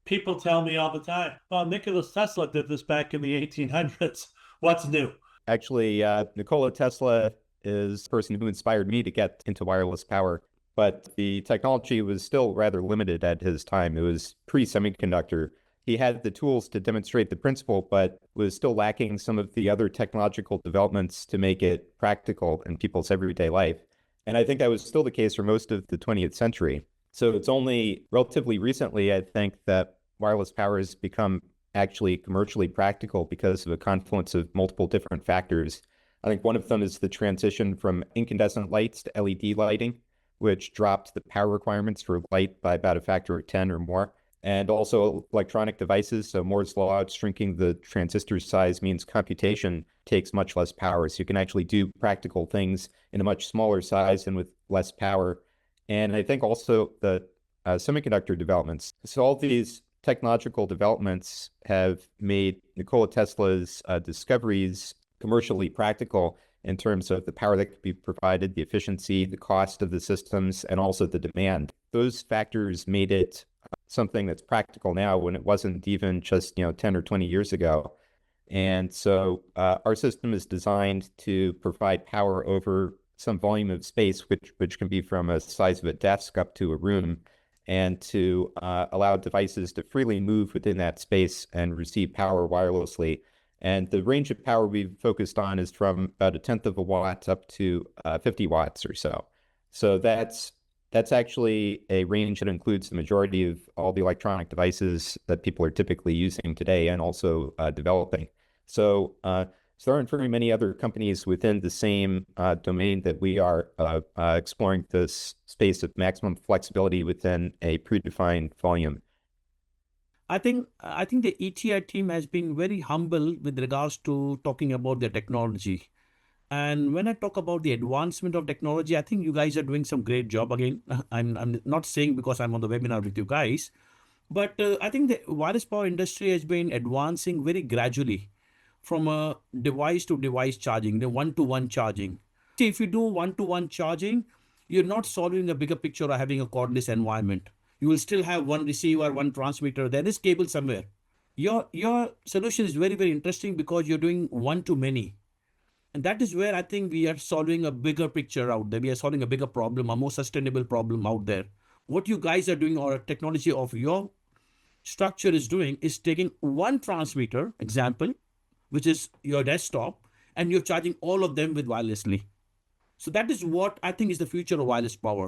People tell me all the time, well, Nikola Tesla did this back in the 1800s. What's new? Actually, Nikola Tesla is the person who inspired me to get into wireless power, but the technology was still rather limited at his time. It was pre-semiconductor. He had the tools to demonstrate the principle, but was still lacking some of the other technological developments to make it practical in people's everyday life. And I think that was still the case for most of the 20th century. So it's only relatively recently, I think, that wireless power has become actually commercially practical because of a confluence of multiple different factors. I think one of them is the transition from incandescent lights to LED lighting, which dropped the power requirements for light by about a factor of 10 or more. And also electronic devices. So Moore's law, shrinking the transistor size means computation takes much less power. So you can actually do practical things in a much smaller size and with less power. And I think also the semiconductor developments. So all these technological developments have made Nikola Tesla's discoveries commercially practical in terms of the power that could be provided, the efficiency, the cost of the systems, and also the demand. Those factors made it something that's practical now when it wasn't even just 10 or 20 years ago. And so our system is designed to provide power over some volume of space, which can be from a size of a desk up to a room, and to allow devices to freely move within that space and receive power wirelessly. And the range of power we've focused on is from about a tenth of a watt up to 50 watts or so. So that's actually a range that includes the majority of all the electronic devices that people are typically using today and also developing. So there aren't very many other companies within the same domain that we are exploring this space of maximum flexibility within a predefined volume. I think the ETI team has been very humble with regards to talking about their technology. And when I talk about the advancement of technology, I think you guys are doing some great job. Again, I'm not saying because I'm on the webinar with you guys, but I think the wireless power industry has been advancing very gradually from a device to device charging, the one-to-one charging. See, if you do one-to-one charging, you're not solving a bigger picture or having a cordless environment. You will still have one receiver, one transmitter. There is cable somewhere. Your solution is very, very interesting because you're doing one to many. And that is where I think we are solving a bigger picture out there. We are solving a bigger problem, a more sustainable problem out there. What you guys are doing, or technology of your structure is doing, is taking one transmitter, example, which is your desktop, and you're charging all of them with wirelessly. So that is what I think is the future of wireless power.